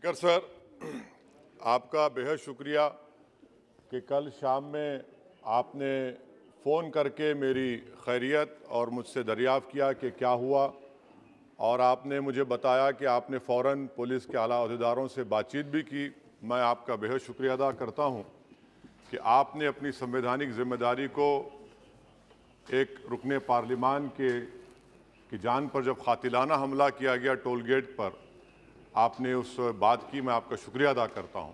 Speaker sir, आपका बेहद शुक्रिया कि कल शाम में आपने फ़ोन करके मेरी खैरियत और मुझसे दरियाफ़्त किया कि क्या हुआ, और आपने मुझे बताया कि आपने फ़ौरन पुलिस के आला अहदेदारों से बातचीत भी की। मैं आपका बेहद शुक्रिया अदा करता हूं कि आपने अपनी संवैधानिक ज़िम्मेदारी को एक रुकने पार्लिमान की जान पर जब कातिलाना हमला किया गया टोल गेट पर, आपने उस बात की। मैं आपका शुक्रिया अदा करता हूं।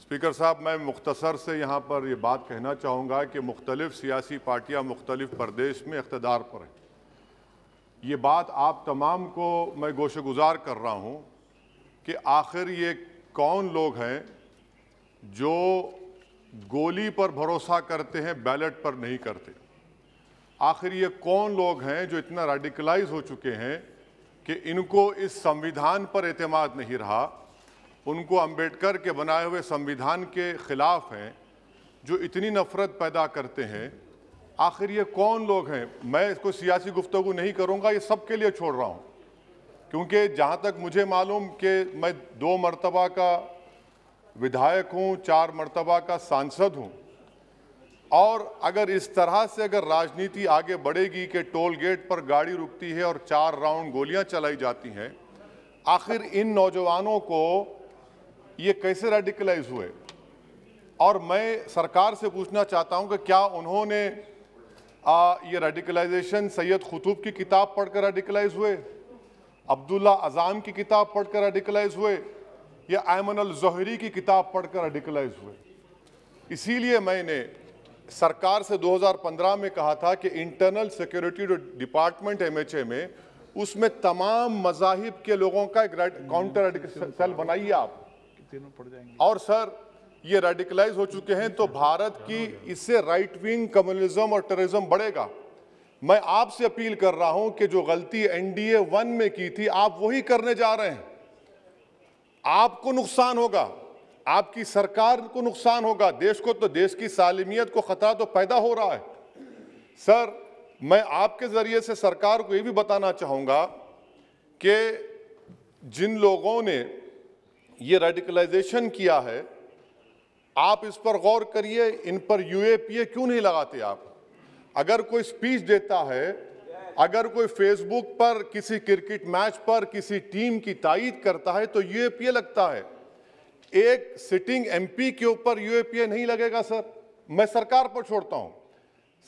स्पीकर साहब, मैं मुख्तसर से यहाँ पर ये बात कहना चाहूँगा कि मुख्तलिफ़ सियासी पार्टियाँ मुख्तलिफ़ प्रदेश में इक़्तिदार पर हैं। ये बात आप तमाम को मैं गोशगुजार कर रहा हूँ कि आखिर ये कौन लोग हैं जो गोली पर भरोसा करते हैं, बैलेट पर नहीं करते। आखिर ये कौन लोग हैं जो इतना रेडिकलाइज हो चुके हैं कि इनको इस संविधान पर एतमाद नहीं रहा, उनको अंबेडकर के बनाए हुए संविधान के ख़िलाफ़ हैं, जो इतनी नफ़रत पैदा करते हैं। आखिर ये कौन लोग हैं? मैं इसको सियासी गुफ्तगू नहीं करूँगा, ये सब के लिए छोड़ रहा हूँ, क्योंकि जहाँ तक मुझे मालूम कि मैं 2 मरतबा का विधायक हूँ, 4 मरतबा का सांसद हूँ, और अगर इस तरह से अगर राजनीति आगे बढ़ेगी कि टोल गेट पर गाड़ी रुकती है और 4 राउंड गोलियां चलाई जाती हैं, आखिर इन नौजवानों को ये कैसे रेडिकलाइज हुए? और मैं सरकार से पूछना चाहता हूं कि क्या उन्होंने ये रेडिकलाइजेशन सैयद कुतुब की किताब पढ़कर रेडिकलाइज हुए, अब्दुल्ला अज़ाम की किताब पढ़कर रेडिकलाइज हुए, या अयमन अल ज़ोहरी की किताब पढ़कर रेडिकलाइज हुए? इसीलिए मैंने सरकार से 2015 में कहा था कि इंटरनल सिक्योरिटी डिपार्टमेंट MHA में, उसमें तमाम मज़ाहिब के लोगों का एक काउंटर सेल बनाइए आप। और सर, ये रेडिकलाइज हो चुके हैं तो भारत की इससे राइट विंग कम्युनिज्म और टेररिज्म बढ़ेगा। मैं आपसे अपील कर रहा हूं कि जो गलती NDA 1 में की थी, आप वही करने जा रहे हैं। आपको नुकसान होगा, आपकी सरकार को नुकसान होगा, देश को तो, देश की सालिमियत को खतरा तो पैदा हो रहा है। सर, मैं आपके जरिए से सरकार को ये भी बताना चाहूँगा कि जिन लोगों ने ये रेडिकलाइजेशन किया है, आप इस पर गौर करिए, इन पर UAPA क्यों नहीं लगाते आप? अगर कोई स्पीच देता है, अगर कोई फेसबुक पर किसी क्रिकेट मैच पर किसी टीम की तायीद करता है तो UAPA लगता है। एक सिटिंग MP के ऊपर UAPA नहीं लगेगा सर। मैं सरकार पर छोड़ता हूं।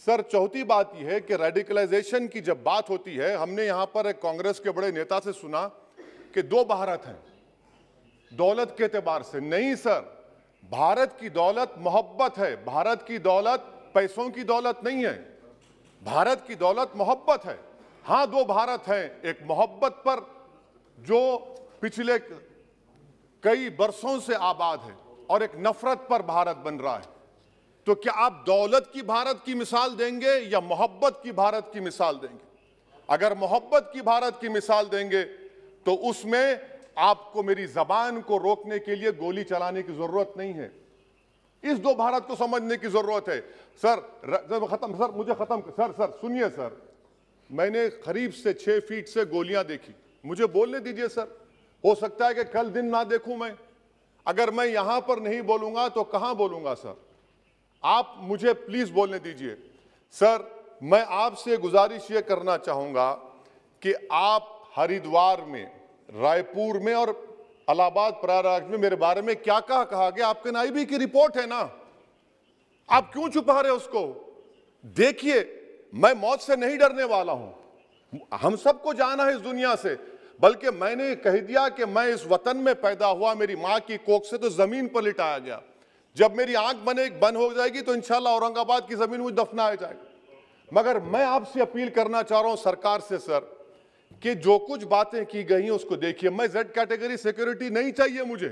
सर, चौथी बात यह है कि रेडिकलाइजेशन की जब बात होती है, हमने यहां पर एक कांग्रेस के बड़े नेता से सुना कि 2 भारत हैं दौलत के एतबार से। नहीं सर, भारत की दौलत मोहब्बत है। भारत की दौलत पैसों की दौलत नहीं है, भारत की दौलत मोहब्बत है। हां, 2 भारत हैं, एक मोहब्बत पर जो पिछले कई बरसों से आबाद है, और एक नफरत पर भारत बन रहा है। तो क्या आप दौलत की भारत की मिसाल देंगे या मोहब्बत की भारत की मिसाल देंगे? अगर मोहब्बत की भारत की मिसाल देंगे तो उसमें आपको मेरी जबान को रोकने के लिए गोली चलाने की जरूरत नहीं है। इस 2 भारत को समझने की जरूरत है। सर, खत्म सर, मुझे खत्म सर सुनिए सर, मैंने करीब से 6 फीट से गोलियां देखी, मुझे बोलने दीजिए सर। हो सकता है कि कल दिन ना देखूं मैं। अगर मैं यहां पर नहीं बोलूंगा तो कहां बोलूंगा सर? आप मुझे प्लीज बोलने दीजिए। सर, मैं आपसे गुजारिश ये करना चाहूंगा कि आप हरिद्वार में, रायपुर में और इलाहाबाद प्रयागराज में मेरे बारे में क्या कहा गया? आपके नायबी की रिपोर्ट है ना, आप क्यों छुपा रहे उसको? देखिए, मैं मौत से नहीं डरने वाला हूं, हम सबको जाना है इस दुनिया से, बल्कि मैंने कह दिया कि मैं इस वतन में पैदा हुआ, मेरी मां की कोख से तो जमीन पर लिटाया गया। जब मेरी आंख बंद हो जाएगी तो इंशाल्लाह औरंगाबाद की जमीन मुझे दफनाया जाएगा। मगर मैं आपसे अपील करना चाह रहा हूं सरकार से सर, कि जो कुछ बातें की गई हैं उसको देखिए। मैं Z कैटेगरी सिक्योरिटी नहीं चाहिए मुझे,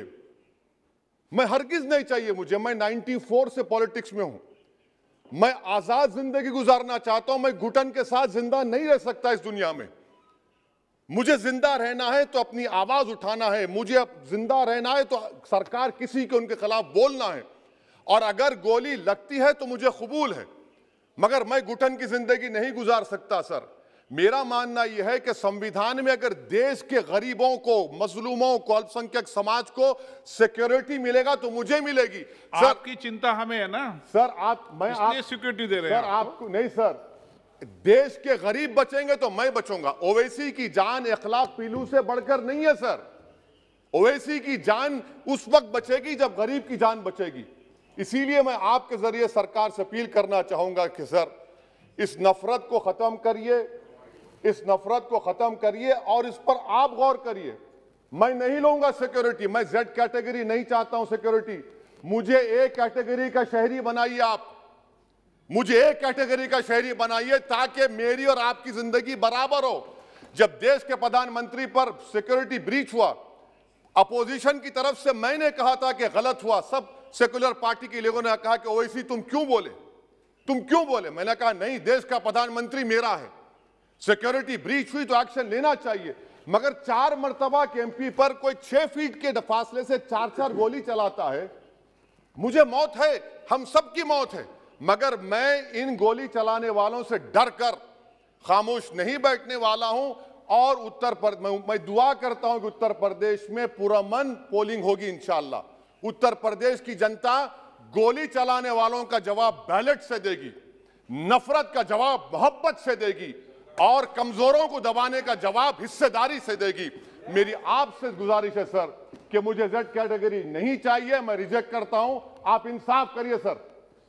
मैं हरगिज नहीं चाहिए मुझे। मैं 94 से पॉलिटिक्स में हूं, मैं आजाद जिंदगी गुजारना चाहता हूं। मैं घुटन के साथ जिंदा नहीं रह सकता इस दुनिया में। मुझे जिंदा रहना है तो अपनी आवाज उठाना है, मुझे अब जिंदा रहना है तो सरकार किसी के उनके खिलाफ बोलना है, और अगर गोली लगती है तो मुझे कबूल है, मगर मैं घुटन की जिंदगी नहीं गुजार सकता सर। मेरा मानना यह है कि संविधान में अगर देश के गरीबों को, मजलूमों को, अल्पसंख्यक समाज को सिक्योरिटी मिलेगा तो मुझे मिलेगी। सर, आपकी चिंता हमें है ना सर इसलिए सिक्योरिटी दे रहे हैं सर आपको नहीं सर, देश के गरीब बचेंगे तो मैं बचूंगा। ओवैसी की जान इखलाक पीलू से बढ़कर नहीं है सर। ओवैसी की जान उस वक्त बचेगी जब गरीब की जान बचेगी। इसीलिए मैं आपके जरिए सरकार से अपील करना चाहूंगा कि सर इस नफरत को खत्म करिए, इस नफरत को खत्म करिए और इस पर आप गौर करिए। मैं नहीं लूंगा सिक्योरिटी, मैं जेड कैटेगरी नहीं चाहता हूं सिक्योरिटी। मुझे ए कैटेगरी का शहरी बनाइए, आप मुझे ए कैटेगरी का शहरी बनाइए ताकि मेरी और आपकी जिंदगी बराबर हो। जब देश के प्रधानमंत्री पर सिक्योरिटी ब्रीच हुआ, अपोजिशन की तरफ से मैंने कहा था कि गलत हुआ। सब सेकुलर पार्टी के लोगों ने कहा कि ओवैसी तुम क्यों बोले? मैंने कहा नहीं, देश का प्रधानमंत्री मेरा है, सिक्योरिटी ब्रीच हुई तो एक्शन लेना चाहिए। मगर 4 मर्तबा के एमपी पर कोई 6 फीट के फासले से 4-4 गोली चलाता है। मुझे मौत है, हम सबकी मौत है, मगर मैं इन गोली चलाने वालों से डर कर खामोश नहीं बैठने वाला हूं। और मैं दुआ करता हूं कि उत्तर प्रदेश में पुरअमन पोलिंग होगी इंशाअल्लाह। उत्तर प्रदेश की जनता गोली चलाने वालों का जवाब बैलेट से देगी, नफरत का जवाब मोहब्बत से देगी और कमजोरों को दबाने का जवाब हिस्सेदारी से देगी। मेरी आपसे गुजारिश है सर कि मुझे जेड कैटेगरी नहीं चाहिए, मैं रिजेक्ट करता हूं। आप इंसाफ करिए सर,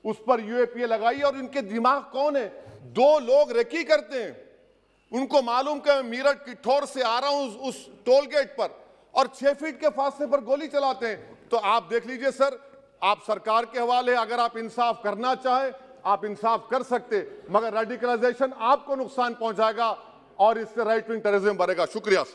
उस पर यूएपीए लगाइए। और इनके दिमाग कौन है? 2 लोग रेकी करते हैं, उनको मालूम कि मैं मीरठ किठौर से आ रहा हूं उस टोल गेट पर, और 6 फीट के फासले पर गोली चलाते हैं। तो आप देख लीजिए सर, आप सरकार के हवाले, अगर आप इंसाफ करना चाहे आप इंसाफ कर सकते, मगर रेडिकलाइजेशन आपको नुकसान पहुंचाएगा और इससे राइट विंग टेररिज्म बढ़ेगा। शुक्रिया सर।